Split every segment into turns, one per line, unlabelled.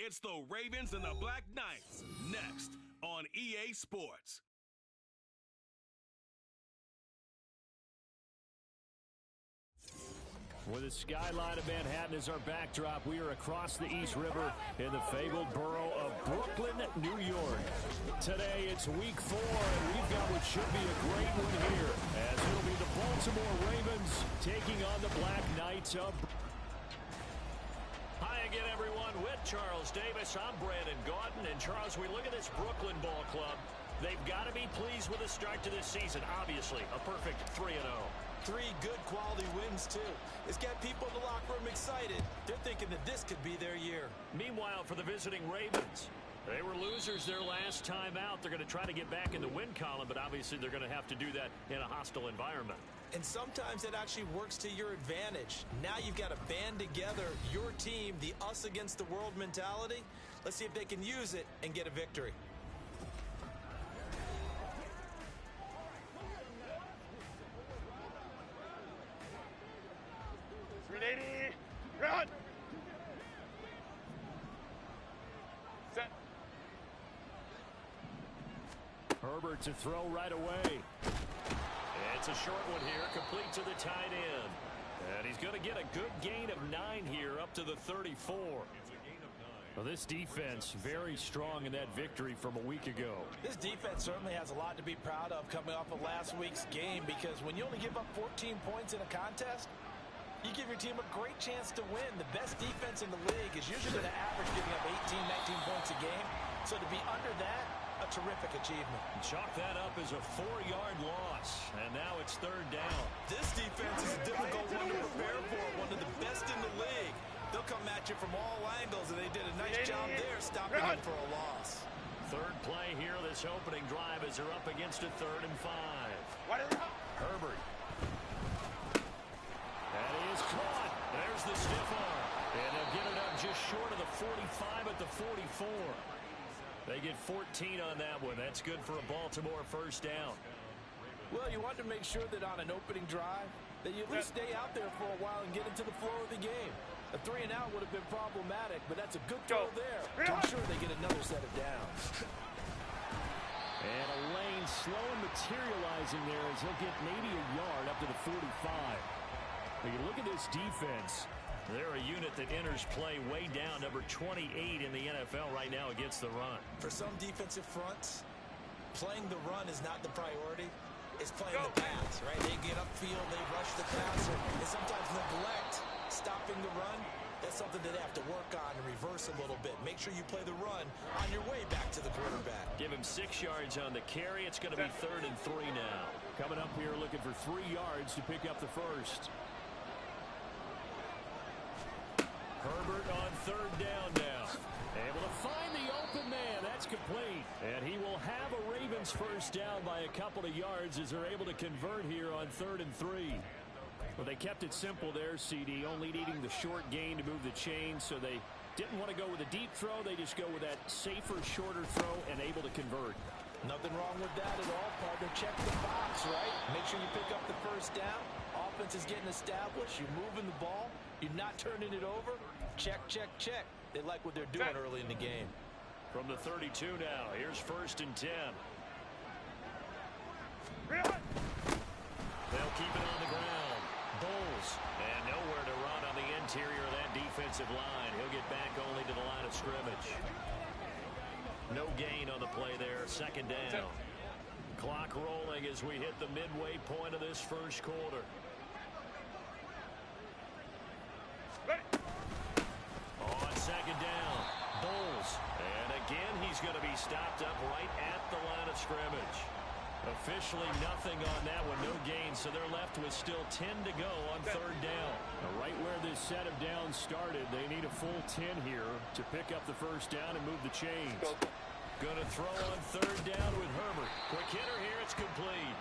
It's the Ravens and the Black Knights, next on EA Sports.
With the skyline of Manhattan as our backdrop, we are across the East River in the fabled borough of Brooklyn, New York. Today, it's week 4, and we've got what should be a great one here, as it'll be the Baltimore Ravens taking on the Black Knights of... Hi again, everyone. With Charles Davis, I'm Brandon Gaudin. And, Charles, we look at this Brooklyn ball club. They've got to be pleased with the start to this season. Obviously, a perfect 3-0.
3 good quality wins, too. It's got people in the locker room excited. They're thinking that this could be their year.
Meanwhile, for the visiting Ravens, they were losers their last time out. They're going to try to get back in the win column, but obviously they're going to have to do that in a hostile environment.
And sometimes it actually works to your advantage. Now you've got to band together your team, the us against the world mentality. Let's see if they can use it and get a victory.
Run! Set.
Herbert to throw right away. It's a short one here, complete to the tight end. And he's going to get a good gain of 9 here, up to the 34. Well, this defense very strong in that victory from a week ago.
This defense certainly has a lot to be proud of coming off of last week's game, because when you only give up 14 points in a contest, you give your team a great chance to win. The best defense in the league is usually going to average giving up 18, 19 points a game. So to be under that, a terrific achievement.
Chalk that up as a 4-yard loss. And now it's 3rd down.
This defense is a difficult one to prepare for. One of the best in the league. They'll come at you from all angles, and they did a nice job there stopping them for a loss.
3rd play here, this opening drive, as they're up against a 3rd and 5. Herbert. That is caught. There's the stiff arm. And they'll get it up just short of the 45 at the 44. They get 14 on that one. That's good for a Baltimore 1st down.
Well, you want to make sure that on an opening drive, that you at least stay out there for a while and get into the flow of the game. A 3-and-out would have been problematic, but that's a good throw there to ensure they get another set of downs.
And a lane slow and materializing there as he'll get maybe a yard up to the 45. When you look at this defense, they're a unit that enters play way down, number 28 in the NFL right now against the run.
For some defensive fronts, playing the run is not the priority. It's playing the pass, right? They get upfield, they rush the passer, and sometimes neglect stopping the run. That's something that they have to work on and reverse a little bit. Make sure you play the run on your way back to the quarterback.
Give him 6 yards on the carry. It's going to be 3rd and 3 now. Coming up here looking for 3 yards to pick up the first. Herbert on 3rd down now. Able to find the open man. That's complete. And he will have a Ravens 1st down by a couple of yards as they're able to convert here on 3rd and 3. Well, they kept it simple there, CD, only needing the short gain to move the chains, so they didn't want to go with a deep throw. They just go with that safer, shorter throw and able to convert.
Nothing wrong with that at all, partner. Check the box, right? Make sure you pick up the 1st down. Offense is getting established. You're moving the ball. You're not turning it over. Check, check, check. They like what they're doing early in the game.
From the 32 now, here's 1st and 10. They'll keep it on the ground. Bulls, and nowhere to run on the interior of that defensive line. He'll get back only to the line of scrimmage. No gain on the play there, 2nd down. Clock rolling as we hit the midway point of this 1st quarter. On 2nd down, Bulls. And again, he's going to be stopped up right at the line of scrimmage. Officially nothing on that one, no gain, so they're left with still 10 to go on 3rd down. Now, right where this set of downs started, they need a full 10 here to pick up the 1st down and move the chains. Going to throw on 3rd down with Herbert. Quick hitter here, it's complete.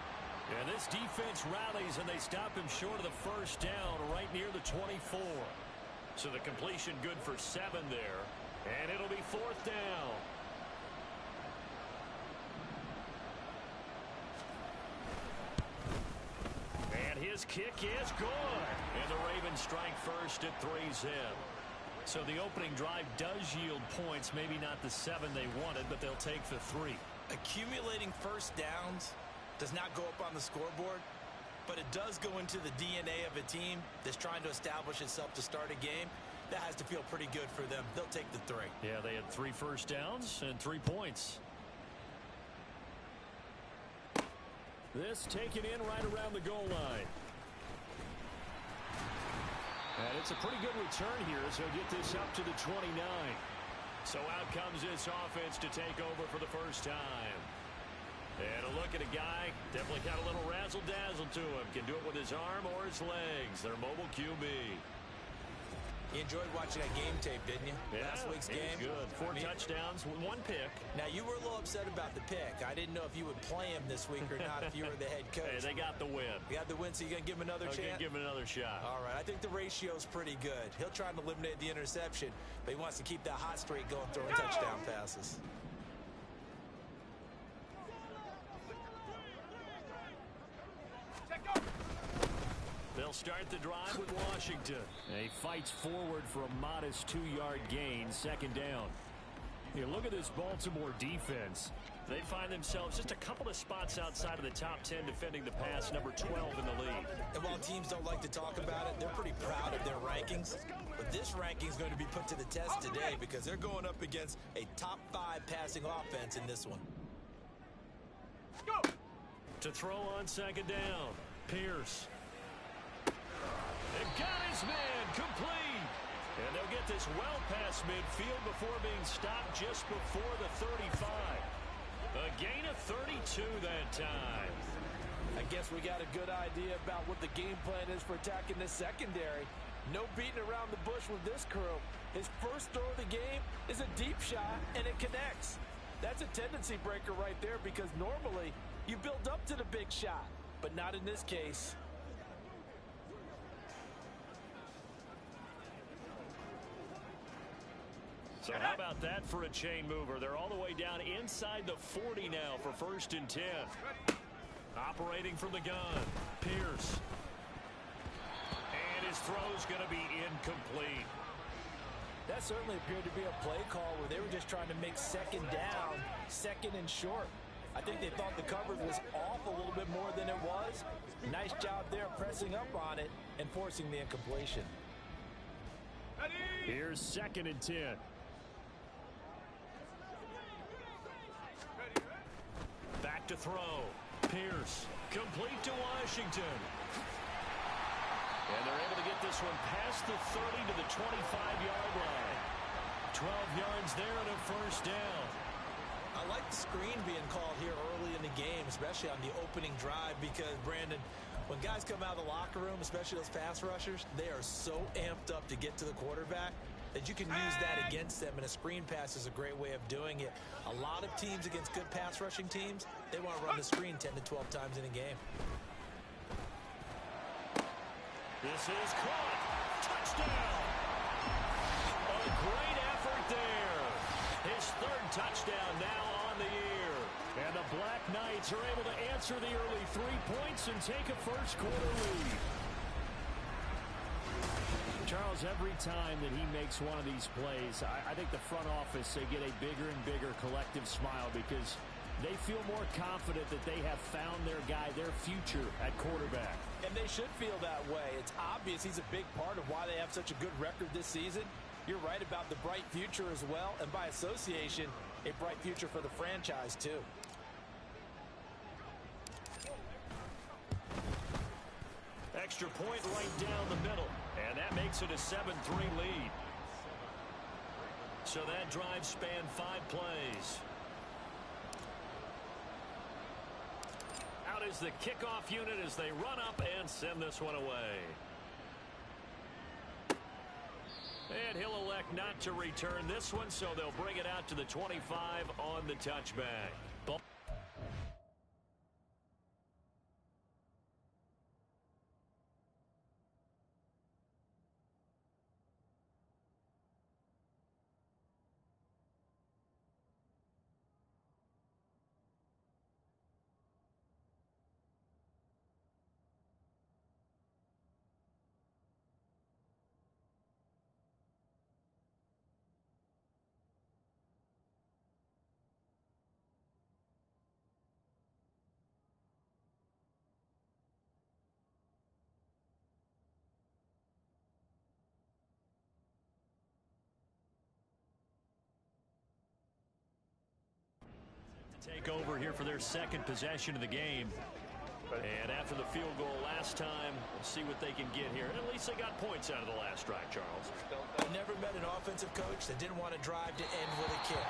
And this defense rallies, and they stop him short of the 1st down right near the 24. So the completion good for 7 there, and it'll be 4th down. And his kick is good. And the Ravens strike first at 3-zip. So the opening drive does yield points, maybe not the 7 they wanted, but they'll take the 3.
Accumulating first downs does not go up on the scoreboard, but it does go into the DNA of a team that's trying to establish itself to start a game. That has to feel pretty good for them. They'll take the 3.
Yeah, they had 3 first downs and 3 points. This taken in right around the goal line. And it's a pretty good return here, so get this up to the 29. So out comes this offense to take over for the first time. And a look at a guy, definitely got a little razzle-dazzle to him. Can do it with his arm or his legs. Their mobile QB.
You enjoyed watching that game tape, didn't you?
Yeah,
Last week's game.
Good. 4 touchdowns, 1 pick.
Now, you were a little upset about the pick. I didn't know if you would play him this week or not if you were the head coach.
Hey, they got the win.
You got the win, so you're going to give him another chance?
Give him another shot.
All right. I think the ratio's pretty good. He'll try and eliminate the interception, but he wants to keep that hot streak going, throwing touchdown passes.
They'll start the drive with Washington. He fights forward for a modest 2-yard gain, second down. You look at this Baltimore defense. They find themselves just a couple of spots outside of the top 10 defending the pass, number 12 in the league.
And while teams don't like to talk about it, they're pretty proud of their rankings. But this ranking is going to be put to the test today because they're going up against a top 5 passing offense in this one.
Go!
To throw on second down, Pierce. They've got his man complete. And they'll get this well past midfield before being stopped just before the 35. A gain of 32 that time.
I guess we got a good idea about what the game plan is for attacking this secondary. No beating around the bush with this crew. His first throw of the game is a deep shot, and it connects. That's a tendency breaker right there because normally you build up to the big shot, but not in this case.
So how about that for a chain mover? They're all the way down inside the 40 now for 1st and 10. Operating from the gun, Pierce. And his throw's going to be incomplete.
That certainly appeared to be a play call where they were just trying to make second down, second and short. I think they thought the coverage was off a little bit more than it was. Nice job there pressing up on it and forcing the incompletion.
Here's 2nd and 10. Back to throw. Pierce. Complete to Washington. And they're able to get this one past the 30 to the 25-yard line. 12 yards there and a first down.
I like the screen being called here early in the game, especially on the opening drive because, Brandon, when guys come out of the locker room, especially those pass rushers, they are so amped up to get to the quarterback that you can use that against them, and a screen pass is a great way of doing it. A lot of teams against good pass rushing teams, they want to run the screen 10 to 12 times in a game.
This is caught. Touchdown. A great effort there. His 3rd touchdown now on the year. And the Black Knights are able to answer the early 3 points and take a first quarter lead. Charles, every time that he makes one of these plays, I think the front office, they get a bigger and bigger collective smile because they feel more confident that they have found their guy, their future at quarterback.
And they should feel that way. It's obvious he's a big part of why they have such a good record this season. You're right about the bright future as well, and by association, a bright future for the franchise too.
Extra point right down the middle, and that makes it a 7-3 lead. So that drive spanned 5 plays. Out is the kickoff unit as they run up and send this one away. And he'll elect not to return this one, so they'll bring it out to the 25 on the touchback. take over here for their second possession of the game. And after the field goal last time, we'll see what they can get here. At least they got points out of the last drive, Charles.
I never met an offensive coach that didn't want to drive to end with a kick.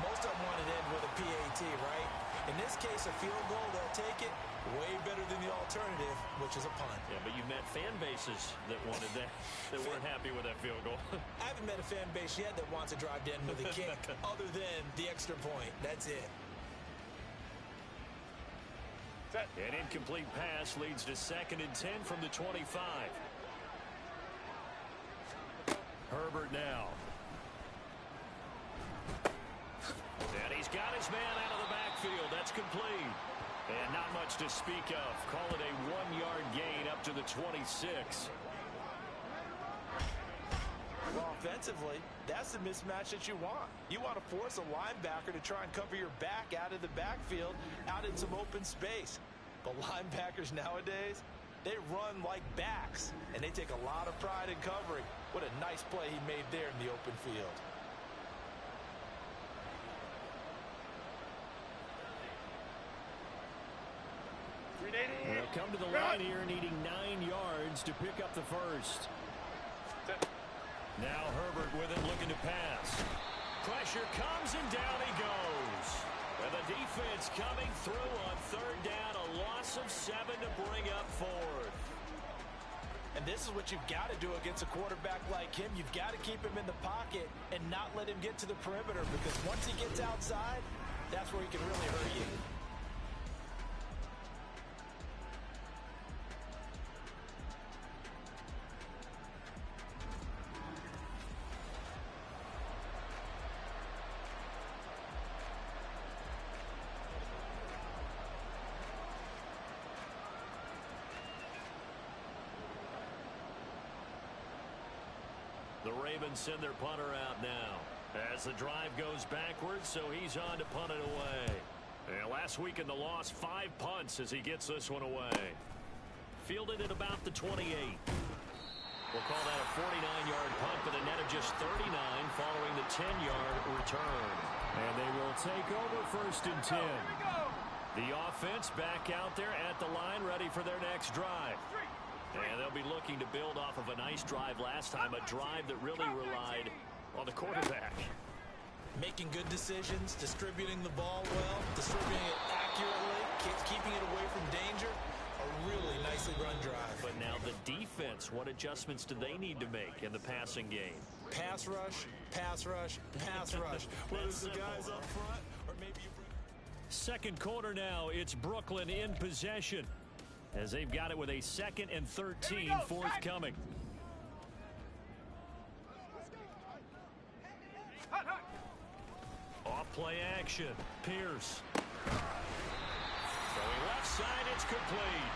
Most of them wanted to end with a PAT, right? In this case, a field goal, they'll take it. Way better than the alternative, which is a punt.
Yeah, but you've met fan bases that wanted that, that weren't happy with that field goal.
I haven't met a fan base yet that wants to drive to end with a kick other than the extra point. That's it.
An incomplete pass leads to 2nd and 10 from the 25. Herbert now. And he's got his man out of the backfield. That's complete. And not much to speak of. Call it a 1-yard gain up to the 26.
Well, offensively, that's the mismatch that you want. You want to force a linebacker to try and cover your back out of the backfield, out in some open space. But linebackers nowadays, they run like backs, and they take a lot of pride in covering. What a nice play he made there in the open field.
They'll come to the line here needing 9 yards to pick up the first. Now Herbert with it, looking to pass. Pressure comes, and down he goes. And the defense coming through on 3rd down. A loss of 7 to bring up 4th.
And this is what you've got to do against a quarterback like him. You've got to keep him in the pocket and not let him get to the perimeter, because once he gets outside, that's where he can really hurt you.
The Ravens send their punter out now as the drive goes backwards, so he's on to punt it away. And last week in the loss, 5 punts as he gets this one away. Fielded at about the 28. We'll call that a 49-yard punt with a net of just 39 following the 10-yard return. And they will take over 1st and 10. The offense back out there at the line, ready for their next drive. And they'll be looking to build off of a nice drive last time, a drive that really relied on the quarterback.
Making good decisions, distributing the ball well, distributing it accurately, keeping it away from danger. A really nicely run drive.
But now the defense, what adjustments do they need to make in the passing game?
Pass rush, pass rush, pass rush. Whether it's the guys up front or maybe you bring...
2nd quarter now, it's Brooklyn in possession, as they've got it with a 2nd and 13 forthcoming. Off play action. Pierce. Going left side, it's complete.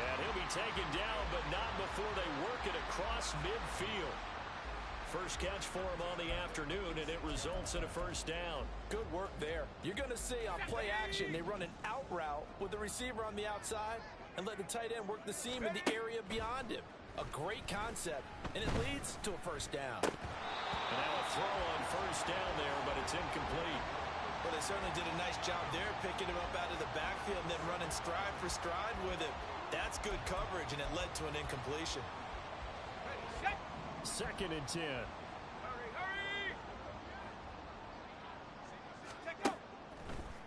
And he'll be taken down, but not before they work it across midfield. First catch for him on the afternoon, and it results in a 1st down.
Good work there. You're going to see on play action, they run an out route with the receiver on the outside and let the tight end work the seam in the area beyond him. A great concept, and it leads to a 1st down.
And now a throw on 1st down there, but it's incomplete.
Well, they certainly did a nice job there, picking him up out of the backfield and then running stride for stride with him. That's good coverage, and it led to an incompletion.
2nd and 10.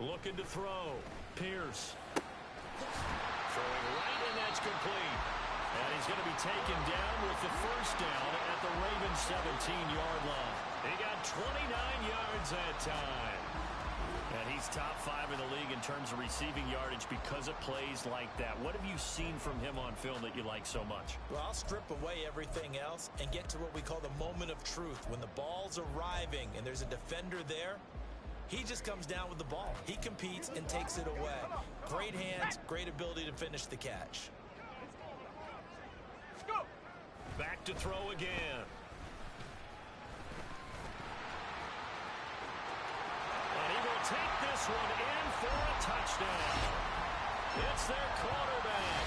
Looking to throw. Pierce. Throwing right, and that's complete. And he's going to be taken down with the 1st down at the Ravens' 17-yard line. He got 29 yards that time. And he's top 5 in the league in terms of receiving yardage because of plays like that. What have you seen from him on film that you like so much?
Well, I'll strip away everything else and get to what we call the moment of truth. When the ball's arriving and there's a defender there, he just comes down with the ball. He competes and takes it away. Great hands, great ability to finish the catch.
Back to throw again. And he will take this one in for a touchdown. It's their quarterback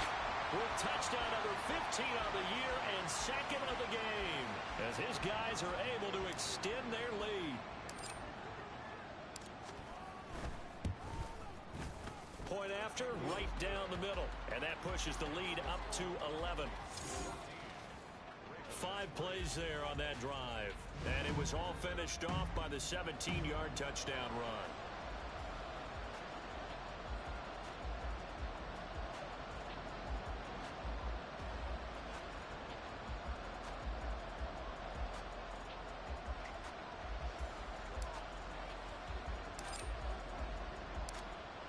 with touchdown number 15 on the year and 2nd of the game, as his guys are able to extend their lead. after, right down the middle. And that pushes the lead up to 11. 5 plays there on that drive. And it was all finished off by the 17-yard touchdown run.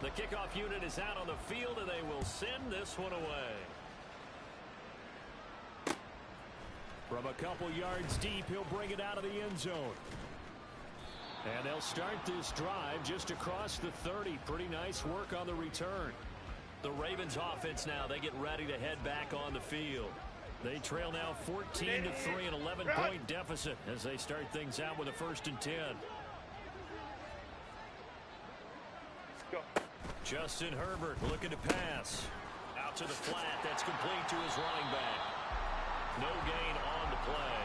The kickoff unit is out on the field, and they will send this one away. From a couple yards deep, he'll bring it out of the end zone. And they'll start this drive just across the 30. Pretty nice work on the return. The Ravens offense now, they get ready to head back on the field. They trail now 14-3, an 11-point deficit as they start things out with a 1st and 10.
Go.
Justin Herbert looking to pass. Out to the flat. That's complete to his running back. No gain on the play.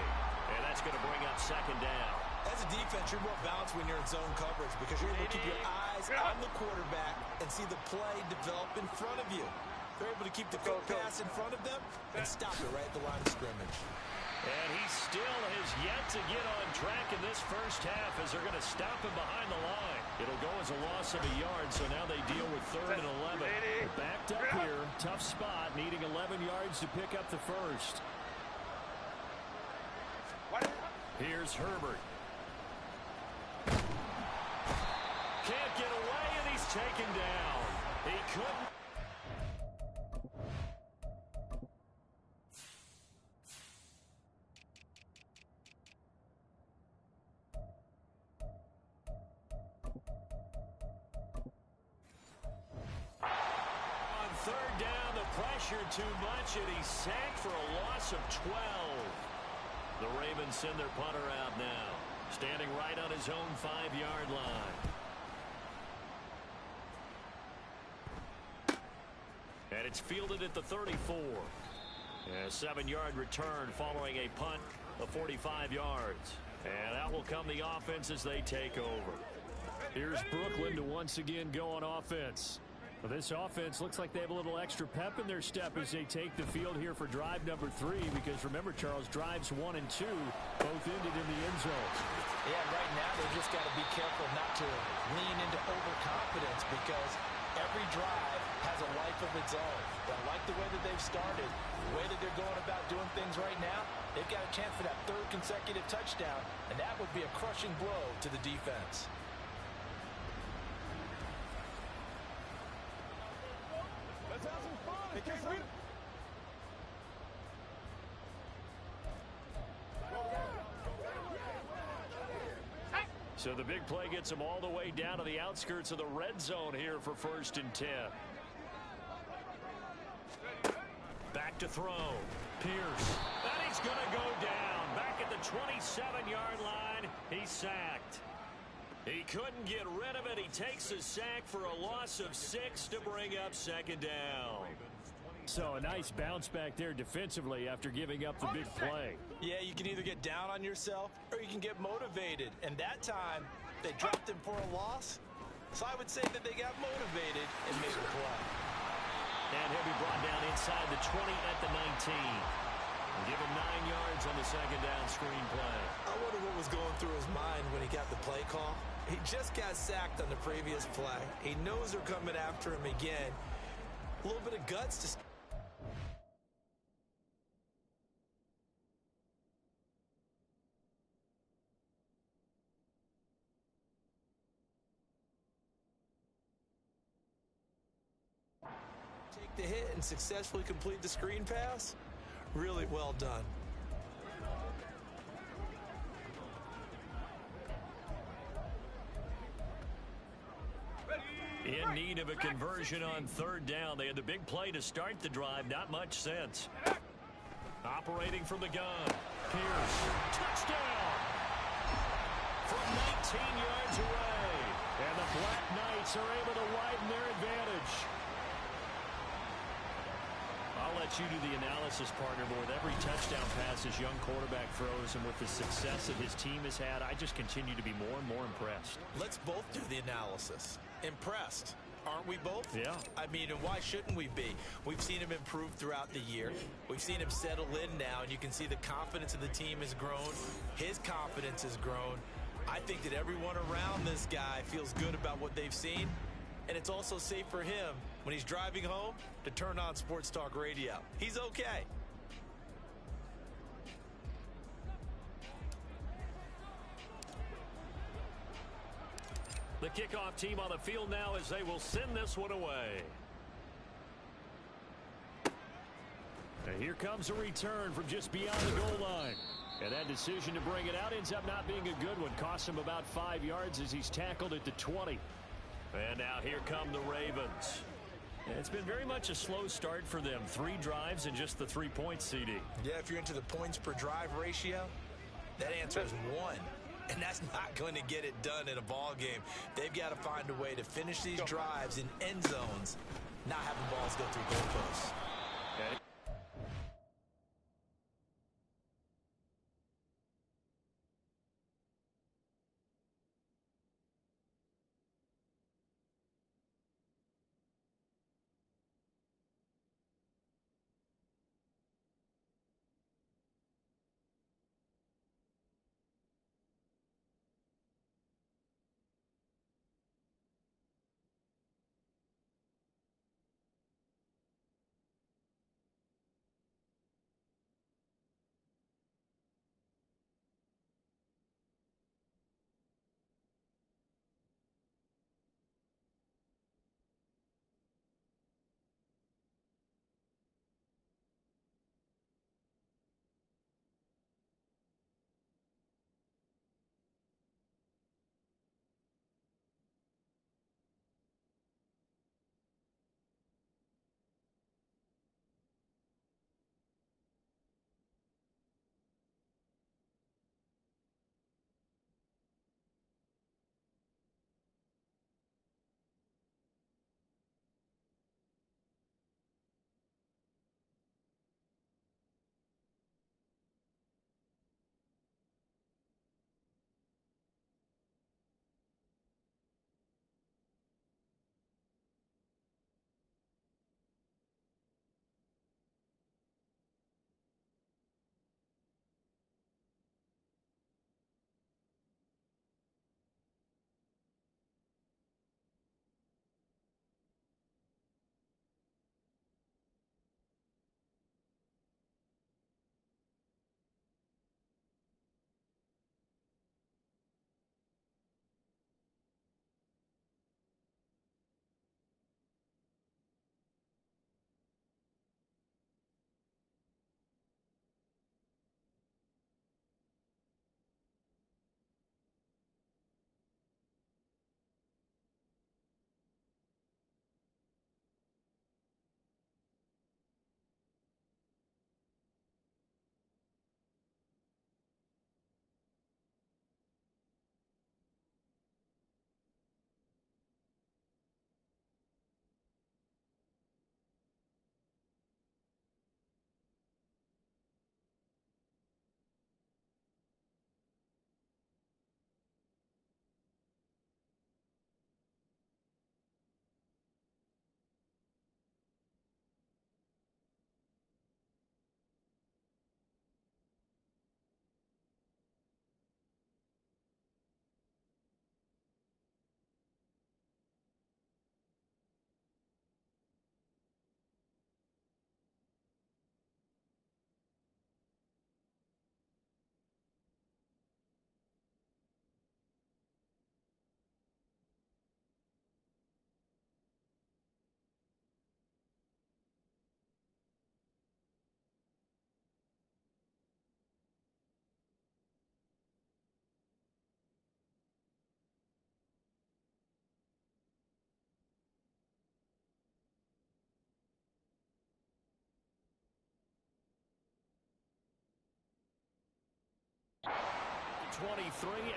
And that's going to bring up 2nd down.
As a defense, you're more balanced when you're in zone coverage because you're able to keep your eyes on the quarterback and see the play develop in front of you. They're able to keep the quick pass in front of them and stop it right at the line of scrimmage.
And he still has yet to get on track in this first half as they're going to stop him behind the line. It'll go as a loss of a yard, so now they deal with 3rd and 11. Backed up here, tough spot, needing 11 yards to pick up the first. Here's Herbert. Can't get away, and he's taken down. He couldn't. Too much, and he's sacked for a loss of 12. The Ravens send their punter out now, standing right on his own 5-yard line. And it's fielded at the 34. A 7-yard return following a punt of 45 yards. And out will come the offense as they take over. Here's Brooklyn to once again go on offense. Well, this offense looks like they have a little extra pep in their step as they take the field here for drive number 3, because remember, Charles, drives 1 and 2 both ended in the end zone.
Yeah, right now they just got to be careful not to lean into overconfidence because every drive has a life of its own. I like the way that they've started, the way that they're going about doing things right now. They've got a chance for that 3rd consecutive touchdown, and that would be a crushing blow to the defense.
So the big play gets him all the way down to the outskirts of the red zone here for 1st and 10. Back to throw. Pierce. And he's going to go down. Back at the 27-yard line. He's sacked. He couldn't get rid of it. He takes a sack for a loss of 6 to bring up 2nd down. So a nice bounce back there defensively after giving up the big play.
Yeah, you can either get down on yourself or you can get motivated. And that time, they dropped him for a loss. So I would say that they got motivated and made a play.
And he'll be brought down inside the 20 at the 19. And give him 9 yards on the 2nd down screen play.
I wonder what was going through his mind when he got the play call. He just got sacked on the previous play. He knows they're coming after him again. A little bit of guts to... take the hit and successfully complete the screen pass. Really well done.
In need of a conversion on 3rd down. They had the big play to start the drive. Not much sense. Operating from the gun. Pierce. Touchdown! From 19 yards away. And the Black Knights are able to widen their advantage. I'll let you do the analysis, partner, but with every touchdown pass his young quarterback throws and with the success that his team has had, I just continue to be more and more impressed.
Let's both do the analysis. Impressed. aren't we both?
Yeah.
I mean, and why shouldn't we be? We've seen him improve throughout the year. We've seen him settle in now, and you can see the confidence of the team has grown. His confidence has grown. I think that everyone around this guy feels good about what they've seen, and it's also safe for him when he's driving home to turn on Sports Talk Radio. He's okay.
The kickoff team on the field now as they will send this one away. And here comes a return from just beyond the goal line. And that decision to bring it out ends up not being a good one. Costs him about 5 yards as he's tackled at the 20. And now here come the Ravens. And it's been very much a slow start for them. 3 drives and just the 3 points, CD.
Yeah, if you're into the points per drive ratio, that answer is 1. And that's not going to get it done in a ball game. They've got to find a way to finish these drives in end zones, not having balls go through goalposts.
Okay.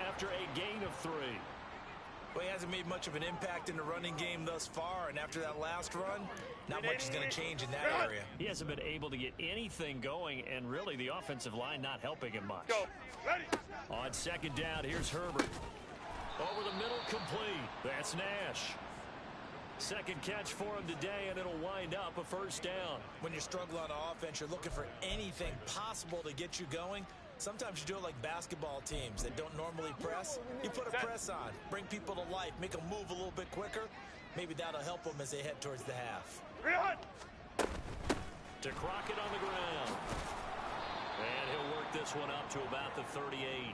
After a gain of 3.
Well, he hasn't made much of an impact in the running game thus far, and after that last run, not much is going to change in that area.
He hasn't been able to get anything going, and really the offensive line not helping him much.
Go. Ready.
On second down, here's Herbert. Over the middle, complete. That's Nash. Second catch for him today, and it'll wind up a first down.
When you're struggling on offense, you're looking for anything possible to get you going. Sometimes you do it like basketball teams that don't normally press. You put a press on, bring people to life, make them move a little bit quicker. Maybe that'll help them as they head towards the half.
To Crockett on the ground. And he'll work this one up to about the 38.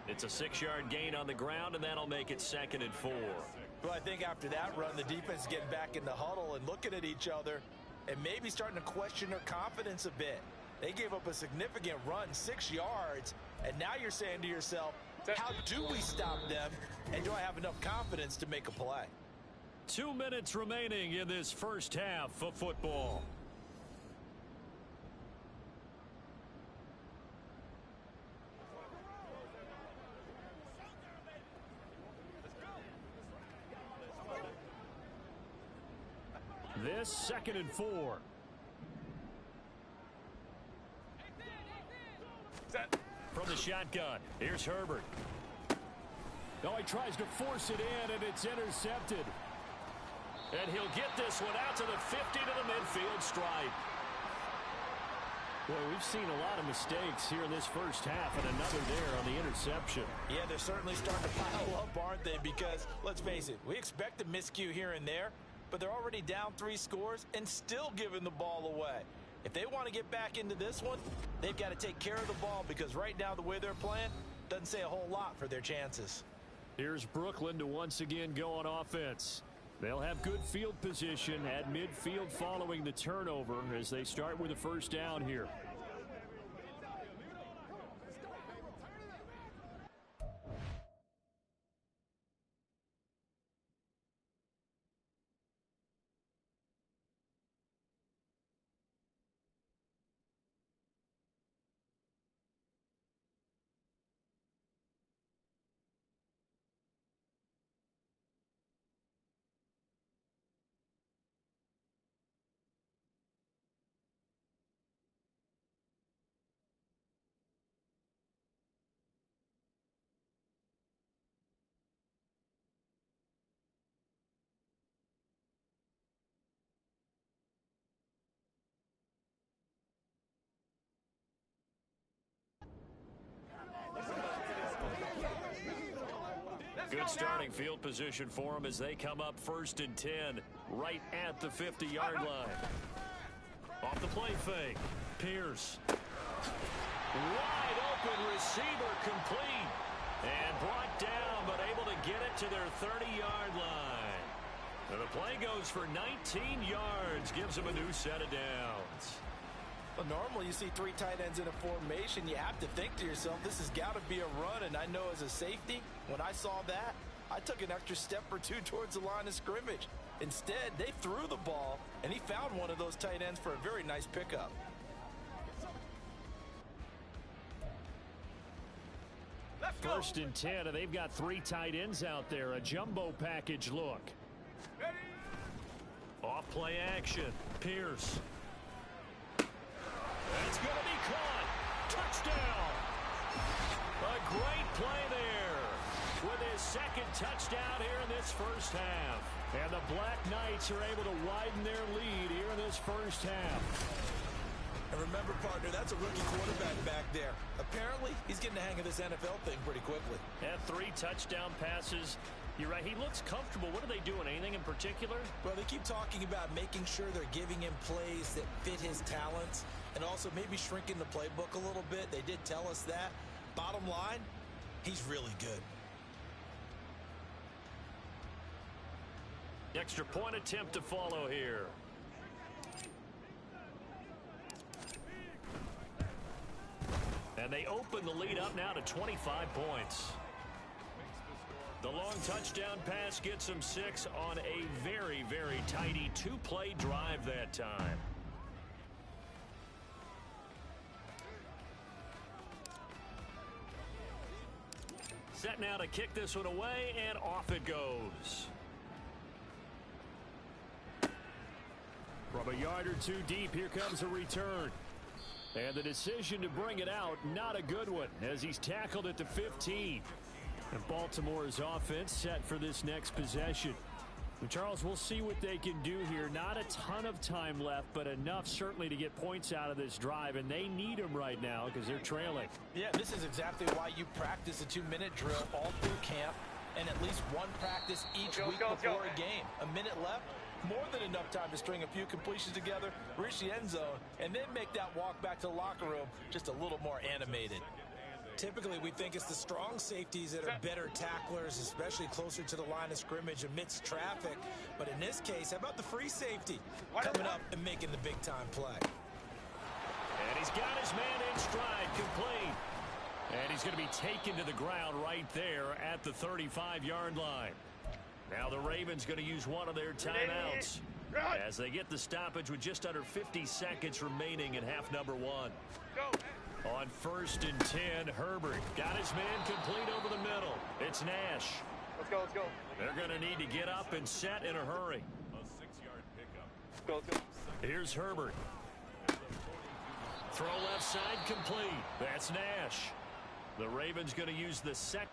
It's a 6-yard gain on the ground, and that'll make it 2nd and 4.
Well, I think after that run, the defense is getting back in the huddle and looking at each other and maybe starting to question their confidence a bit. They gave up a significant run, 6 yards, and now you're saying to yourself, how do we stop them, and do I have enough confidence to make a play?
2 minutes remaining in this first half of football. This 2nd and 4. From the shotgun, here's Herbert. Oh, he tries to force it in, and it's intercepted. And he'll get this one out to the 50 to the midfield stripe. Boy, we've seen a lot of mistakes here in this first half, and another there on the interception.
Yeah, they're certainly starting to pile up, aren't they? Because, let's face it, we expect a miscue here and there, but they're already down 3 scores and still giving the ball away. If they want to get back into this one, they've got to take care of the ball, because right now the way they're playing doesn't say a whole lot for their chances.
Here's Brooklyn to once again go on offense. They'll have good field position at midfield following the turnover as they start with a first down here. Good starting field position for them as they come up 1st and 10 right at the 50-yard line. Off the play fake. Pierce. Wide open receiver complete. And brought down, but able to get it to their 30-yard line. And the play goes for 19 yards. Gives them a new set of downs.
Well, normally you see 3 tight ends in a formation. You have to think to yourself, this has got to be a run. And I know as a safety, when I saw that, I took an extra step or 2 towards the line of scrimmage. Instead, they threw the ball, and he found one of those tight ends for a very nice pickup.
First and 10, and they've got 3 tight ends out there. A jumbo package look. Off play action. Pierce. That's going to be caught. Touchdown. A great play there with his 2nd touchdown here in this first half. And the Black Knights are able to widen their lead here in this first half.
And remember, partner, that's a rookie quarterback back there. Apparently, he's getting the hang of this NFL thing pretty quickly.
Had 3 touchdown passes. You're right, he looks comfortable. What are they doing? Anything in particular?
Well, they keep talking about making sure they're giving him plays that fit his talents and also maybe shrinking the playbook a little bit. They did tell us that. Bottom line, he's really good.
Extra point attempt to follow here. And they open the lead up now to 25 points. The long touchdown pass gets them 6 on a very, very tidy 2-play drive that time. Set now to kick this one away, and off it goes. From a yard or 2 deep, here comes a return. And the decision to bring it out, not a good one, as he's tackled at the 15. And Baltimore's offense set for this next possession. Charles, we'll see what they can do here. Not a ton of time left, but enough certainly to get points out of this drive, and they need them right now because they're trailing.
Yeah, this is exactly why you practice a 2-minute drill all through camp and at least one practice each week before a game. A minute left, more than enough time to string a few completions together, reach the end zone, and then make that walk back to the locker room just a little more animated.
Typically, we think it's the strong safeties that are better tacklers, especially closer to the line of scrimmage amidst traffic. But in this case, how about the free safety coming up and making the big-time play?
And he's got his man in stride, complete. And he's going to be taken to the ground right there at the 35-yard line. Now the Ravens going to use one of their timeouts as they get the stoppage with just under 50 seconds remaining in half number 1. On 1st and 10, Herbert got his man complete over the middle. It's Nash.
Let's go, let's go.
They're going to need to get up and set in a hurry.
A 6-yard pickup.
Let's go, let's go.
Here's Herbert. Throw left side complete. That's Nash. The Ravens going to use the second.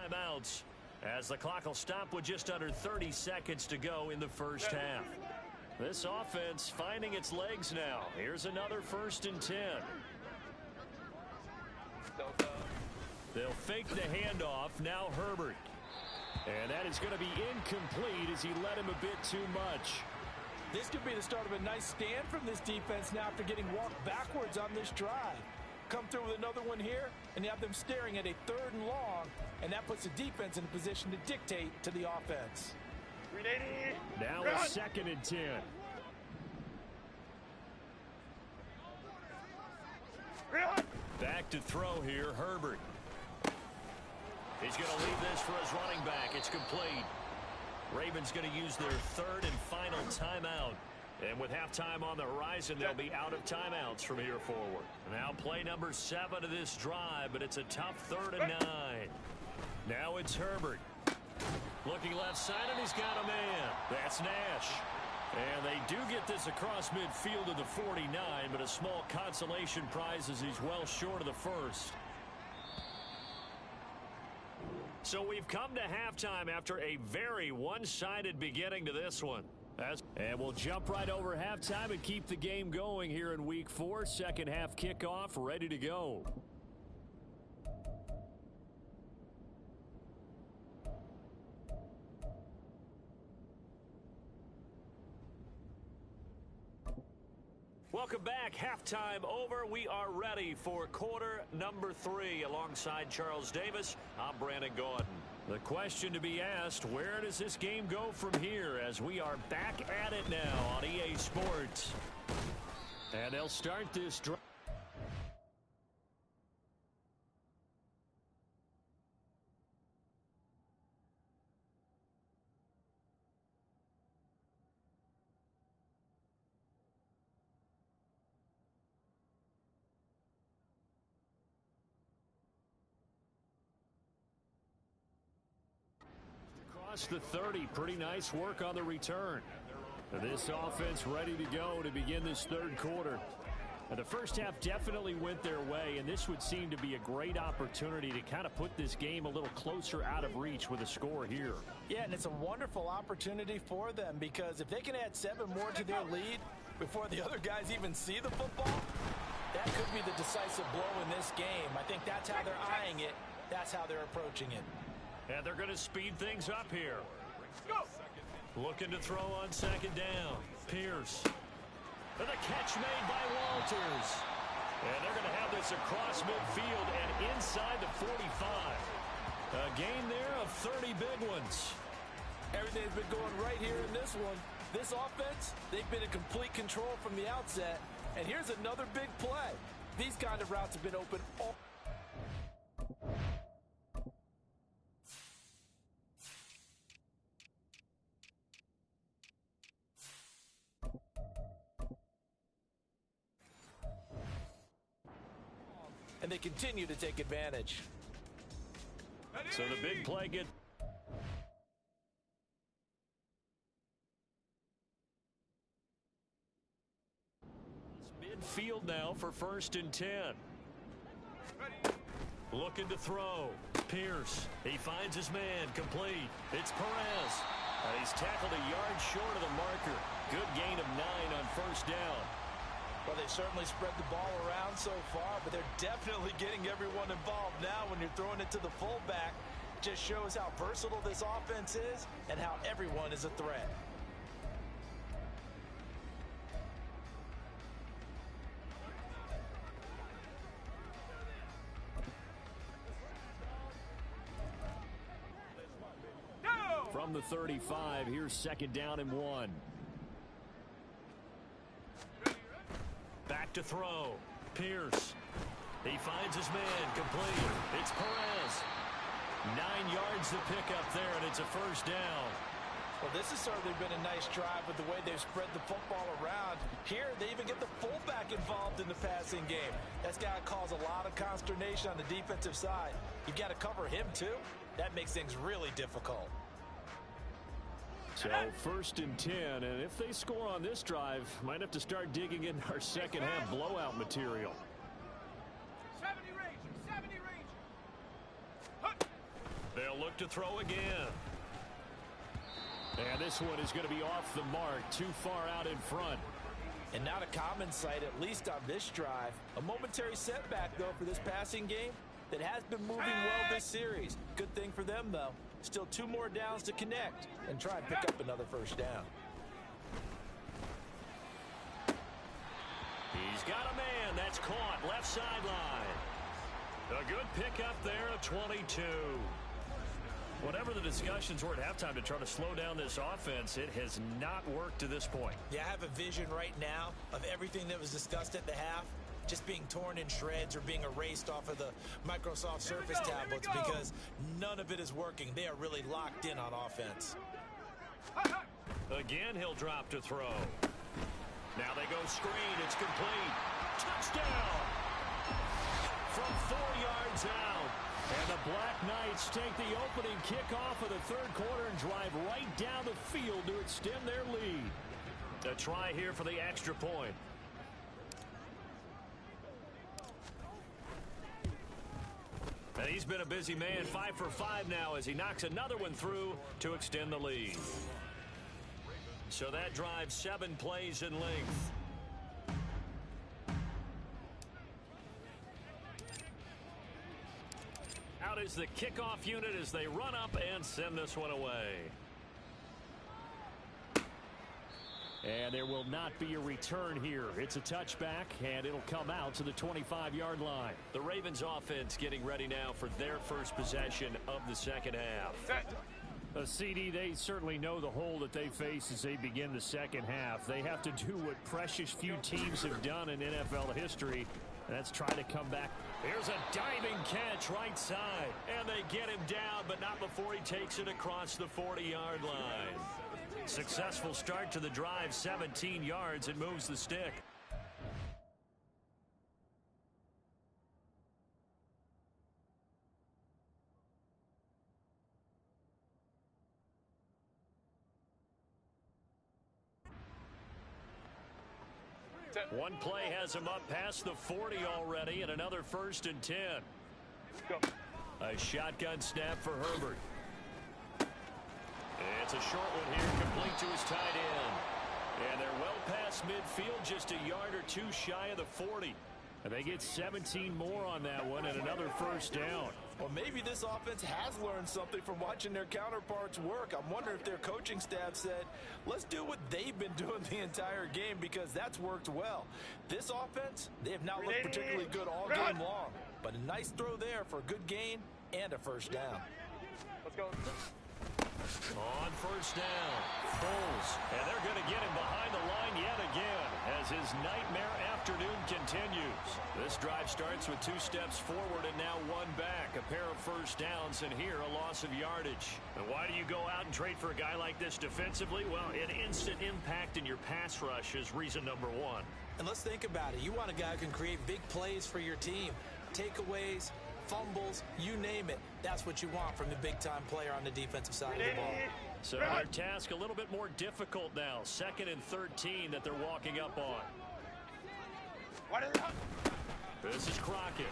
Timeouts as the clock will stop with just under 30 seconds to go in the first half. This offense finding its legs now. Here's another 1st and 10. They'll fake the handoff. Now Herbert. And that is going to be incomplete as he led him a bit too much.
This could be the start of a nice stand from this defense now after getting walked backwards on this drive. Come through with another one here, and you have them staring at a 3rd and long, and that puts the defense in a position to dictate to the offense.
Now a 2nd and 10. Back to throw here, Herbert. He's going to leave this for his running back. It's complete. Ravens going to use their 3rd and final timeout. And with halftime on the horizon, they'll be out of timeouts from here forward. Now play number 7 of this drive, but it's a tough 3rd and 9. Now it's Herbert. Looking left side, and he's got a man. That's Nash. And they do get this across midfield to the 49, but a small consolation prize as he's well short of the first. So we've come to halftime after a very one-sided beginning to this one. And we'll jump right over halftime and keep the game going here in Week 4. Second half kickoff ready to go. Welcome back. Halftime over. We are ready for quarter number 3 alongside Charles Davis. I'm Brandon Gaudin. The question to be asked, where does this game go from here as we are back at it now on EA Sports? And they'll start this drive. The 30. Pretty nice work on the return. This offense ready to go to begin this 3rd quarter. And the first half definitely went their way, and this would seem to be a great opportunity to kind of put this game a little closer out of reach with a score here.
Yeah, and it's a wonderful opportunity for them because if they can add 7 more to their lead before the other guys even see the football, that could be the decisive blow in this game. I think that's how they're eyeing it. That's how they're approaching it.
And they're going to speed things up here. Looking to throw on 2nd down. Pierce. And the catch made by Walters. And they're going to have this across midfield and inside the 45. A gain there of 30 big ones.
Everything's been going right here in this one. This offense, they've been in complete control from the outset. And here's another big play. These kind of routes have been open all. And they continue to take advantage.
So the big play gets. Midfield now for 1st and 10. Looking to throw. Pierce. He finds his man. Complete. It's Perez. He's tackled a yard short of the marker. Good gain of 9 on first down.
Well, they certainly spread the ball around so far, but they're definitely getting everyone involved now when you're throwing it to the fullback. Just shows how versatile this offense is and how everyone is a threat.
From the 35, here's 2nd down and 1. Back to throw. Pierce. He finds his man. Complete. It's Perez. 9 yards to pick up there, and it's a first down.
Well, this has certainly been a nice drive with the way they've spread the football around. Here, they even get the fullback involved in the passing game. That's got to cause a lot of consternation on the defensive side. You've got to cover him, too. That makes things really difficult.
So 1st and 10, and if they score on this drive, might have to start digging in our second half blowout material.
70 range.
They'll look to throw again. And this one is going to be off the mark, too far out in front.
And not a common sight, at least on this drive. A momentary setback, though, for this passing game that has been moving well this series. Good thing for them, though. Still 2 more downs to connect and try and pick up another first down.
He's got a man that's caught left sideline. A good pickup there of 22. Whatever the discussions were at halftime to try to slow down this offense, it has not worked to this point.
Yeah, I have a vision right now of everything that was discussed at the half just being torn in shreds or being erased off of the Microsoft Surface tablets because none of it is working. They are really locked in on offense.
Again, he'll drop to throw. Now they go screen. It's complete. Touchdown! From 4 yards out. And the Black Knights take the opening kickoff of the 3rd quarter and drive right down the field to extend their lead. A try here for the extra point. And he's been a busy man, 5 for 5 now as he knocks another one through to extend the lead. So that drives 7 plays in length. Out is the kickoff unit as they run up and send this one away. And there will not be a return here. It's a touchback, and it'll come out to the 25-yard line. The Ravens offense getting ready now for their first possession of the second half. CD, they certainly know the hole that they face as they begin the second half. They have to do what precious few teams have done in NFL history, and that's try to come back. Here's a diving catch right side, and they get him down, but not before he takes it across the 40-yard line. Successful start to the drive, 17 yards, and moves the stick. One play has him up past the 40 already, and another 1st and 10.
Go.
A shotgun snap for Herbert. It's a short one here, complete to his tight end. And they're well past midfield, just a yard or 2 shy of the 40. And they get 17 more on that one and another first down.
Well, maybe this offense has learned something from watching their counterparts work. I'm wondering if their coaching staff said, let's do what they've been doing the entire game because that's worked well. This offense, they have not looked particularly good all game long. But a nice throw there for a good gain and a first down.
Let's go.
On first down, Foles, and they're going to get him behind the line yet again as his nightmare afternoon continues. This drive starts with 2 steps forward and now 1 back, a pair of first downs, and here a loss of yardage. And why do you go out and trade for a guy like this defensively? Well, an instant impact in your pass rush is reason number 1.
And let's think about it. You want a guy who can create big plays for your team, takeaways, fumbles, you name it. That's what you want from the big-time player on the defensive side of the ball.
So their task a little bit more difficult now. 2nd and 13 that they're walking up on. This is Crockett.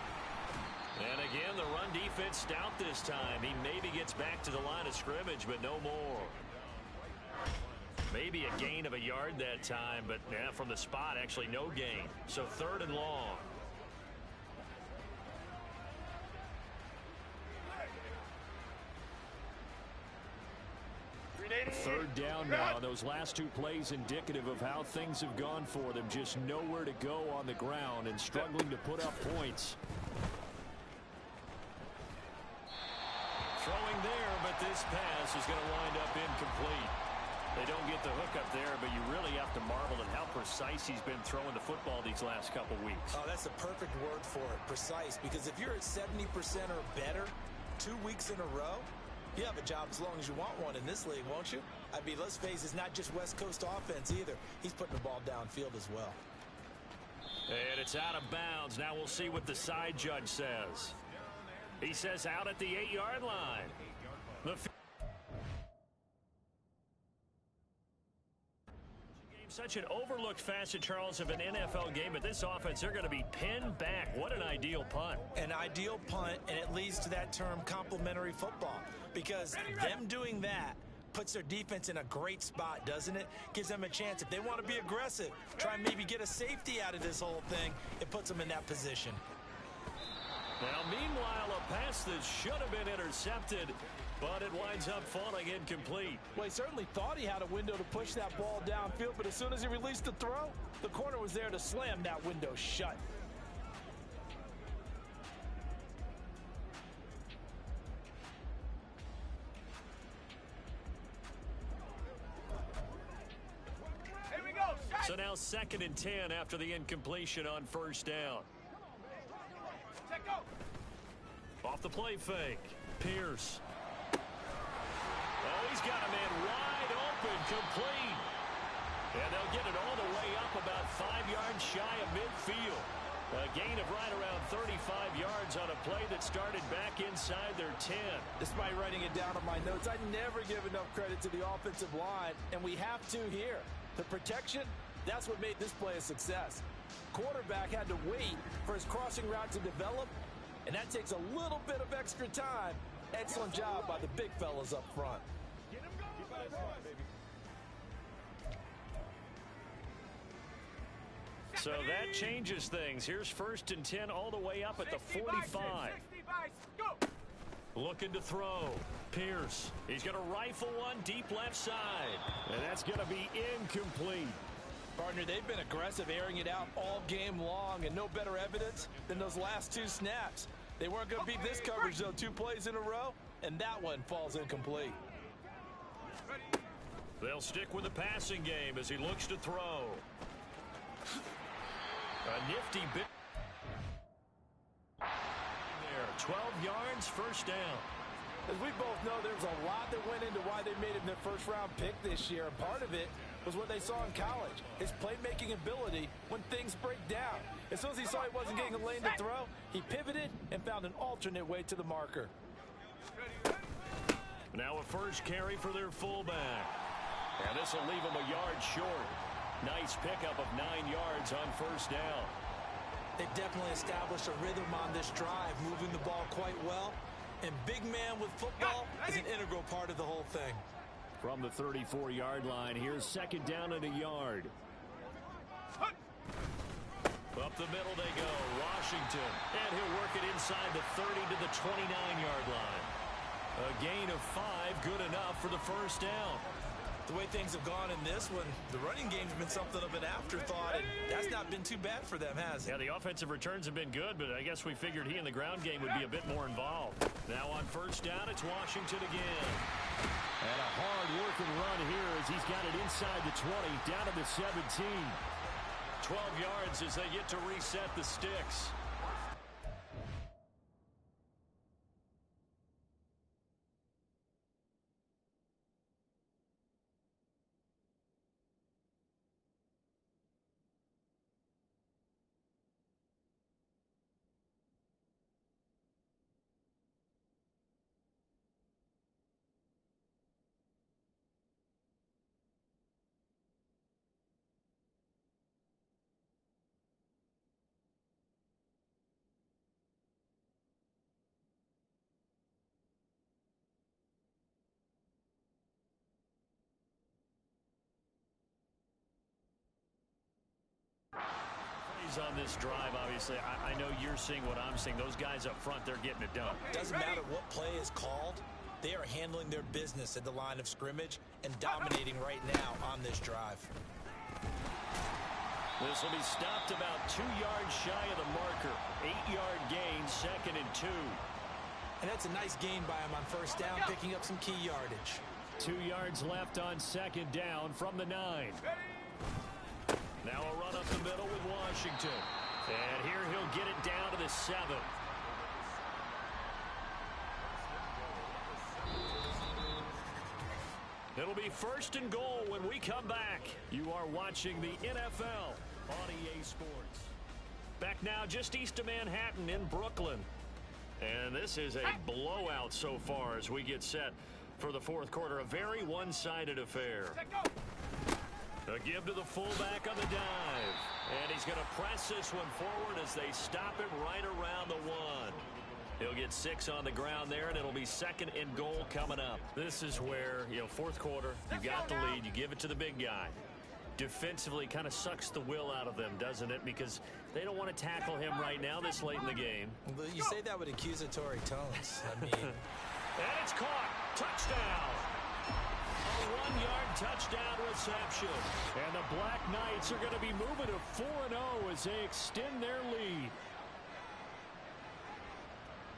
And again, the run defense stout this time. He maybe gets back to the line of scrimmage, but no more. Maybe a gain of a yard that time, but yeah, from the spot, actually no gain. So 3rd and long.
Third down now. Those last 2 plays indicative of how things have gone for them. Just nowhere to go on the ground and struggling to put up points.
Throwing there, but this pass is going to wind up incomplete. They don't get the hook up there, but you really have to marvel at how precise he's been throwing the football these last couple weeks.
Oh, that's the perfect word for it, precise. Because if you're at 70% or better 2 weeks in a row, you have a job as long as you want one in this league, won't you? I mean, let's face it, it's not just West Coast offense either. He's putting the ball downfield as well.
And it's out of bounds. Now we'll see what the side judge says. He says out at the 8-yard line. The such an overlooked facet, Charles, of an NFL game, but this offense, they're going to be pinned back. What an ideal punt.
An ideal punt, and it leads to that term complementary football, because them doing that puts their defense in a great spot, doesn't it? Gives them a chance. If they want to be aggressive, try and maybe get a safety out of this whole thing, it puts them in that position.
Now, meanwhile, a pass that should have been intercepted, but it winds up falling incomplete.
Well, he certainly thought he had a window to push that ball downfield, but as soon as he released the throw, the corner was there to slam that window shut.
So now 2nd and 10 after the incompletion on 1st down. Off the play fake. Pierce. Oh, he's got a man wide open, complete. And they'll get it all the way up about 5 yards shy of midfield. A gain of right around 35 yards on a play that started back inside their 10.
Despite writing it down on my notes, I never give enough credit to the offensive line, and we have to here. The protection, that's what made this play a success. Quarterback had to wait for his crossing route to develop, and that takes a little bit of extra time. Excellent job by the big fellas up front.
So that changes things. Here's 1st and 10 all the way up at the 45. Looking to throw. Pierce. He's going to rifle one deep left side.
And that's going to be incomplete.
Partner, they've been aggressive, airing it out all game long, and no better evidence than those last 2 snaps. They weren't going to beat this coverage, though. 2 plays in a row, and that one falls incomplete.
They'll stick with the passing game as he looks to throw. A nifty bit. There, 12 yards, 1st down.
As we both know, there's a lot that went into why they made him their first-round pick this year, and part of it was what they saw in college, his playmaking ability when things break down. As soon as he saw he wasn't getting a lane to throw, he pivoted and found an alternate way to the marker.
Now a first carry for their fullback. And this will leave him a yard short. Nice pickup of 9 yards on 1st down.
They've definitely established a rhythm on this drive, moving the ball quite well. And big man with football is an integral part of the whole thing.
From the 34-yard line, here's 2nd down and a yard.
Up the middle they go. Washington. And he'll work it inside the 30 to the 29-yard line. A gain of 5, good enough for the 1st down.
The way things have gone in this one, the running game's been something of an afterthought, and that's not been too bad for them, has it?
Yeah, the offensive returns have been good, but I guess we figured he in the ground game would be a bit more involved. Now on 1st down, it's Washington again.
And a hard-working run here as he's got it inside the 20, down to the 17.
12 yards as they get to reset the sticks. plays on this drive, obviously. I know you're seeing what I'm seeing. Those guys up front, they're getting it done.
Doesn't matter what play is called. They are handling their business at the line of scrimmage and dominating right now on this drive.
This will be stopped about 2 yards shy of the marker. 8-yard gain, 2nd and 2.
And that's a nice gain by him on first down, picking up some key yardage.
2 yards left on 2nd down from the 9.
Now a run up the middle with Washington. And here he'll get it down to the 7. It'll be 1st and goal when we come back. You are watching the NFL on EA Sports. Back now just east of Manhattan in Brooklyn. And this is a blowout so far as we get set for the 4th quarter. A very one-sided affair. A give to the fullback on the dive. And he's going to press this one forward as they stop him right around the 1. He'll get 6 on the ground there, and it'll be 2nd and goal coming up. This is where, 4th quarter, you got the lead, you give it to the big guy. Defensively kind of sucks the will out of them, doesn't it? Because they don't want to tackle him right now this late in the game.
You say that with accusatory tones. I mean...
And it's caught. Touchdown. A 1-yard touchdown reception.
And the Black Knights are going to be moving to 4-0 as they extend their lead.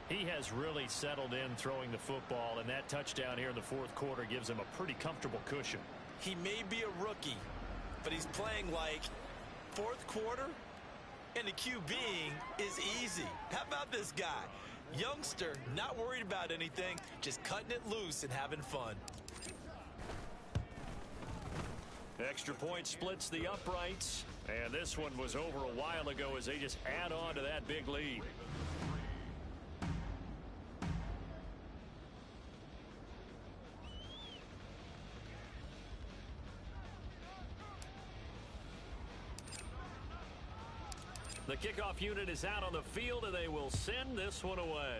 He has really settled in throwing the football, and that touchdown here in the 4th quarter gives him a pretty comfortable cushion.
He may be a rookie, but he's playing like 4th quarter, and the QBing is easy. How about this guy? Youngster, not worried about anything, just cutting it loose and having fun.
Extra point splits the uprights, and this one was over a while ago as they just add on to that big lead. The kickoff unit is out on the field, and they will send this one away.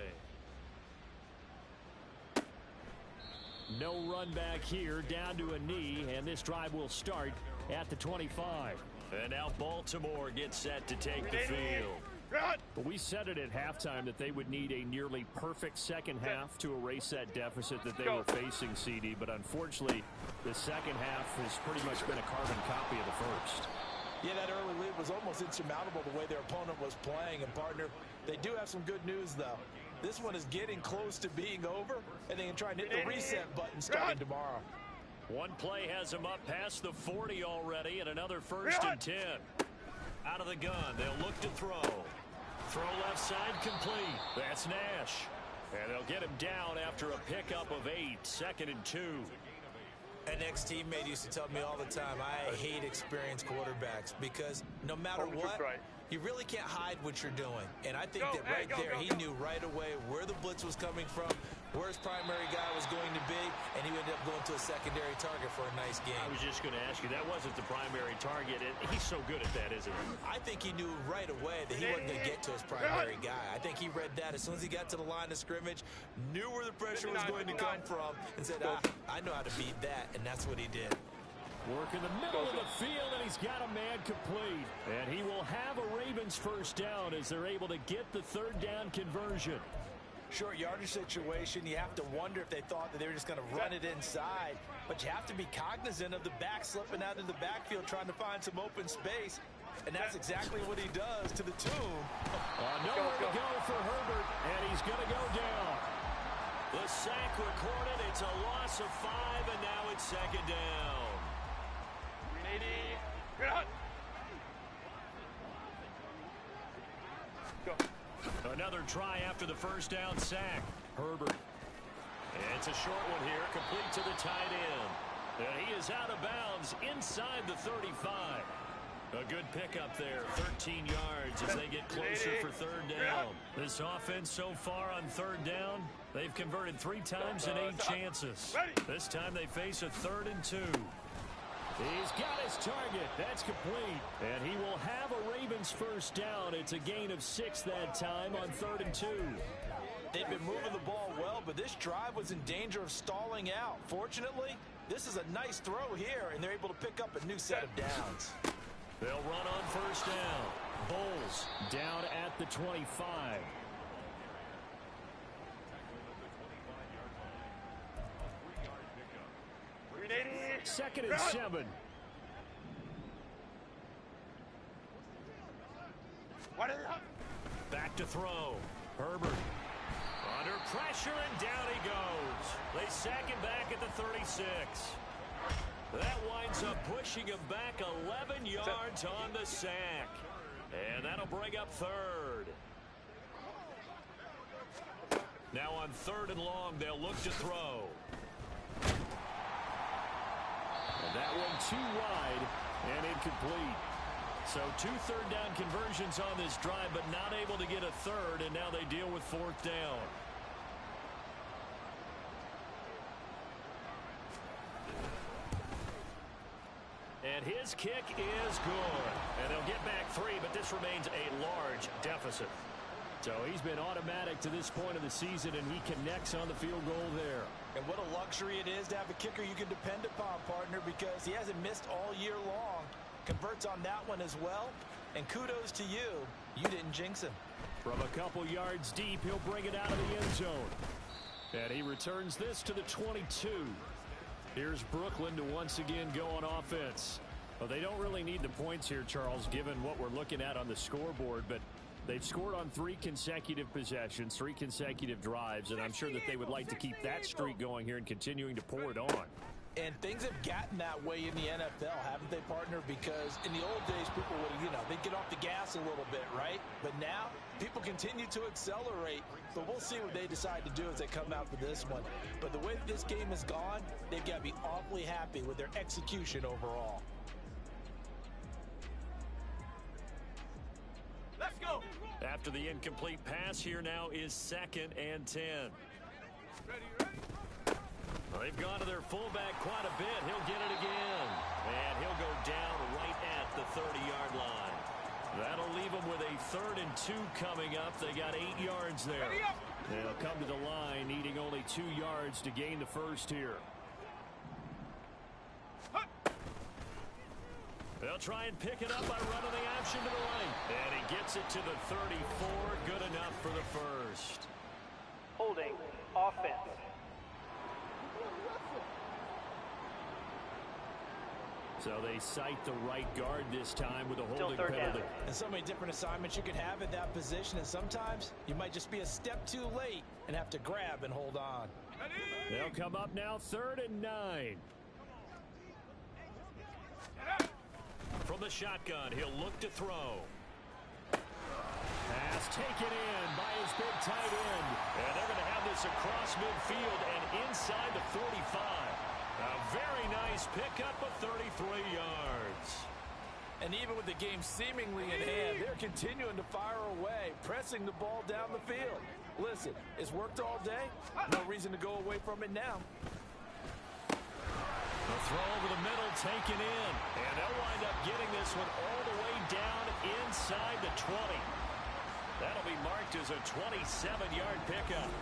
No run back here, down to a knee, and this drive will start at the 25.
And now Baltimore gets set to take the field.
But we said it at halftime that they would need a nearly perfect second half to erase that deficit that they were facing, CD. But unfortunately, the second half has pretty much been a carbon copy of the first.
Yeah, that early lead was almost insurmountable the way their opponent was playing. And, partner, they do have some good news, though. This one is getting close to being over, and they can try and hit the reset button starting tomorrow.
One play has them up past the 40 already, and another 1st and 10. Out of the gun, they'll look to throw. Throw left side complete. That's Nash. And they'll get him down after a pickup of 8, 2nd and 2.
An ex-teammate used to tell me all the time, I hate experienced quarterbacks because no matter what, you really can't hide what you're doing. And I think that right there, he knew right away where the blitz was coming from, where his primary guy was going to be, and he ended up going to a secondary target for a nice game.
I was just going to ask you, that wasn't the primary target, and he's so good at that, isn't he?
I think he knew right away that he wasn't going to get to his primary guy. I think he read that as soon as he got to the line of scrimmage, knew where the pressure was going to come from, and said, I know how to beat that, and that's what he did.
Work in the middle of the field, and he's got a man complete. And he will have a Ravens first down as they're able to get the 3rd down conversion.
Short yardage situation, you have to wonder if they thought that they were just going to run it inside. But you have to be cognizant of the back slipping out of the backfield trying to find some open space. And that's exactly what he does to the tune.
Nowhere to go for Herbert, and he's going to go down.
The sack recorded. It's a loss of 5, and now it's 2nd down. Another try after the 1st down sack. Herbert. It's a short one here, complete to the tight end. And he is out of bounds inside the 35. A good pickup there, 13 yards as they get closer for 3rd down. This offense so far on 3rd down, they've converted 3 times in 8 chances. This time they face a 3rd and 2.
He's got his target. That's complete. And he will have a Ravens first down. It's a gain of 6 that time on 3rd and 2.
They've been moving the ball well, but this drive was in danger of stalling out. Fortunately, this is a nice throw here, and they're able to pick up a new set of downs.
They'll run on 1st down.
Bulls down at the 25. Second and 7. Back to throw. Herbert. Under pressure, and down he goes. They sack him back at the 36. That winds up pushing him back 11 yards on the sack. And that'll bring up third. Now on 3rd and long, they'll look to throw. And that one too wide and incomplete. So 2 third-down conversions on this drive, but not able to get a third, and now they deal with 4th down. And his kick is good. And they'll get back 3, but this remains a large deficit. So he's been automatic to this point of the season, and he connects on the field goal there.
And what a luxury it is to have a kicker you can depend upon, partner, because he hasn't missed all year long. Converts on that one as well. And kudos to you. You didn't jinx him.
From a couple yards deep, he'll bring it out of the end zone. And he returns this to the 22. Here's Brooklyn to once again go on offense. Well, they don't really need the points here, Charles, given what we're looking at on the scoreboard, but they've scored on 3 consecutive possessions, 3 consecutive drives, and I'm sure that they would like to keep that streak going here and continuing to pour it on.
And things have gotten that way in the NFL, haven't they, partner? Because in the old days, people would, they'd get off the gas a little bit, right? But now, people continue to accelerate. But we'll see what they decide to do as they come out for this one. But the way that this game has gone, they've got to be awfully happy with their execution overall.
Let's go. After the incomplete pass, here now is 2nd and 10. They've gone to their fullback quite a bit. He'll get it again. And he'll go down right at the 30-yard line. That'll leave them with a 3rd and 2 coming up. They got 8 yards there. They'll come to the line, needing only 2 yards to gain the first here. They'll try and pick it up by running the option to the right. And he gets it to the 34. Good enough for the first.
Holding offense.
So they cite the right guard this time with a holding penalty.
And so many different assignments you could have at that position, and sometimes you might just be a step too late and have to grab and hold on.
They'll come up now 3rd and 9.
From the shotgun, he'll look to throw.
Pass taken in by his big tight end.
And they're going to have this across midfield and inside the 45. A very nice pickup of 33 yards.
And even with the game seemingly in hand, they're continuing to fire away, pressing the ball down the field. Listen, it's worked all day. No reason to go away from it now.
The throw over the middle taken in. And they'll wind up getting this one all the way down inside the 20. That'll be marked as a 27-yard pickup.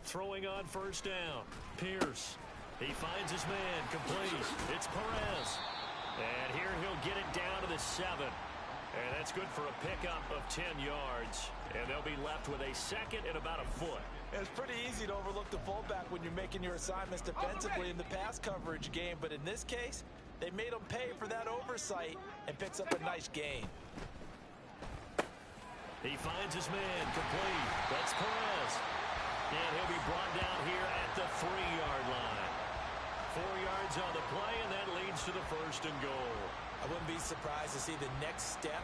Throwing on 1st down. Pierce. He finds his man. Complete. It's Perez. And here he'll get it down to the 7. And that's good for a pickup of 10 yards. And they'll be left with a 2nd and about a foot.
It's pretty easy to overlook the fullback when you're making your assignments defensively in the pass coverage game. But in this case, they made him pay for that oversight and picks up a nice gain.
He finds his man. Complete. That's Perez. And he'll be brought down here at the 3-yard line. 4 yards on the play, and that leads to the 1st and goal.
I wouldn't be surprised to see the next step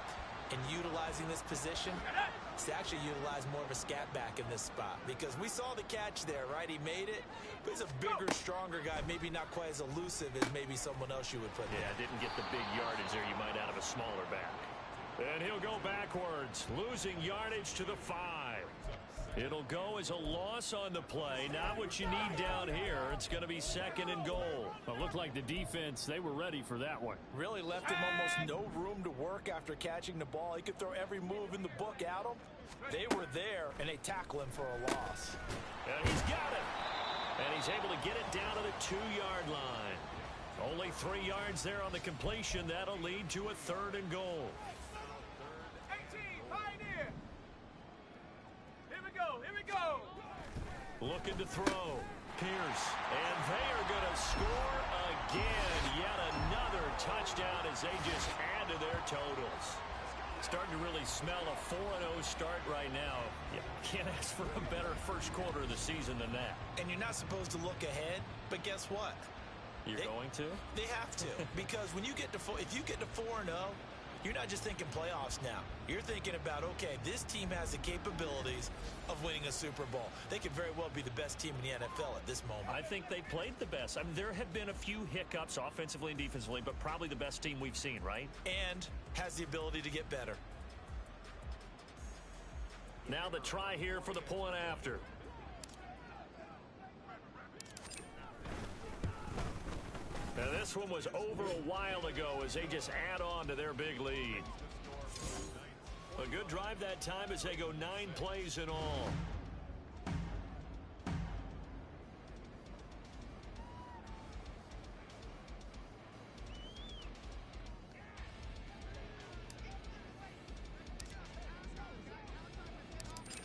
in utilizing this position is to actually utilize more of a scat back in this spot. Because we saw the catch there, right? He made it. But he's a bigger, stronger guy, maybe not quite as elusive as maybe someone else you would put there.
Yeah, didn't get the big yardage there you might out of a smaller back. And he'll go backwards, losing yardage to the 5. It'll go as a loss on the play. Not what you need down here. It's going to be 2nd and goal.
Well, it looked like the defense, they were ready for that one.
Really left him almost no room to work after catching the ball. He could throw every move in the book at him. They were there, and they tackle him for a loss.
And he's got it. And he's able to get it down to the 2-yard line. Only 3 yards there on the completion. That'll lead to a 3rd and goal.
18, Pioneer. Here we go.
Looking to throw. Pierce. And they are going to score again. Yet another touchdown as they just add to their totals. Starting to really smell a 4-0 start right now. You can't ask for a better first quarter of the season than that.
And you're not supposed to look ahead, but guess what?
You're going to?
They have to. Because when you get to if you get to 4-0, you're not just thinking playoffs now. You're thinking about, okay, this team has the capabilities of winning a Super Bowl. They could very well be the best team in the NFL at this moment.
I think they played the best. I mean, there have been a few hiccups offensively and defensively, but probably the best team we've seen, right?
And has the ability to get better.
Now the try here for the point after. Now this one was over a while ago as they just add on to their big lead. A good drive that time as they go 9 plays in all.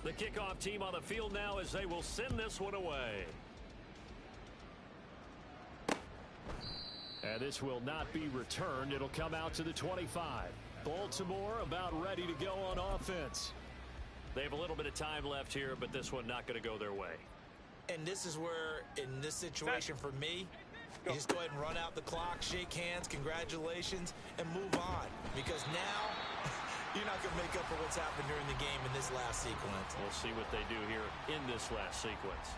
The kickoff team on the field now as they will send this one away.
And this will not be returned. It'll come out to the 25. Baltimore about ready to go on offense.
They have a little bit of time left here, but this one not going to go their way.
And this is where, in this situation for me, you just go ahead and run out the clock, shake hands, congratulations, and move on. Because now, you're not going to make up for what's happened during the game in this last sequence.
We'll see what they do here in this last sequence.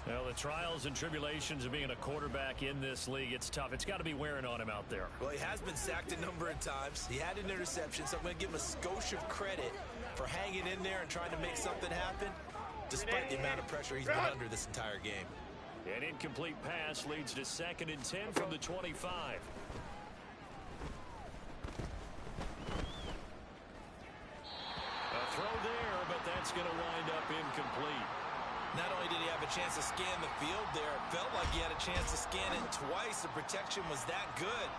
Well, the trials and tribulations of being a quarterback in this league, it's tough. It's got to be wearing on him out there.
Well, he has been sacked a number of times. He had an interception, so I'm going to give him a skosh of credit for hanging in there and trying to make something happen, despite the amount of pressure he's been under this entire game.
An incomplete pass leads to 2nd and 10 from the 25. A throw there, but that's going to wind up incomplete.
Not only did he have a chance to scan the field there, it felt like he had a chance to scan it twice. The protection was that good.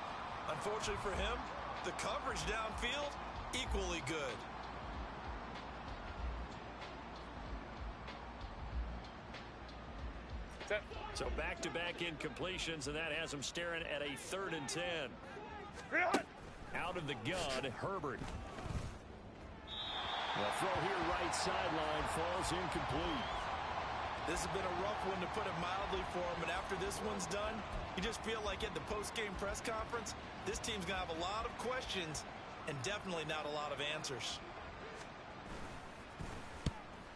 Unfortunately for him, the coverage downfield, equally good.
So back-to-back incompletions, and that has him staring at a 3rd and 10. Out of the gun, Herbert.
The throw here right sideline falls incomplete.
This has been a rough one, to put it mildly, for him. And after this one's done, you just feel like at the post-game press conference, this team's going to have a lot of questions and definitely not a lot of answers.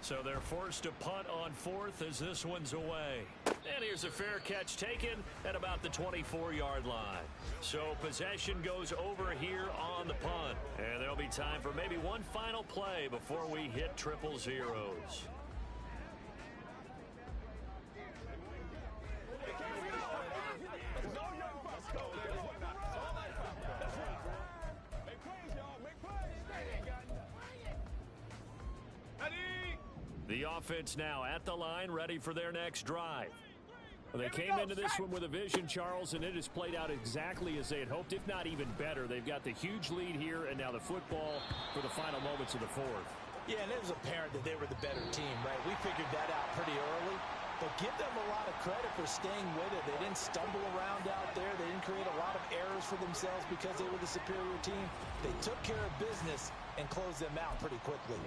So they're forced to punt on 4th as this one's away. And here's a fair catch taken at about the 24-yard line. So possession goes over here on the punt. And there'll be time for maybe one final play before we hit triple zeros. The offense now at the line, ready for their next drive.
They came into this one with a vision, Charles, and it has played out exactly as they had hoped, if not even better. They've got the huge lead here, and now the football for the final moments of the 4th.
Yeah, and it was apparent that they were the better team, right? We figured that out pretty early. But give them a lot of credit for staying with it. They didn't stumble around out there. They didn't create a lot of errors for themselves because they were the superior team. They took care of business and closed them out pretty quickly.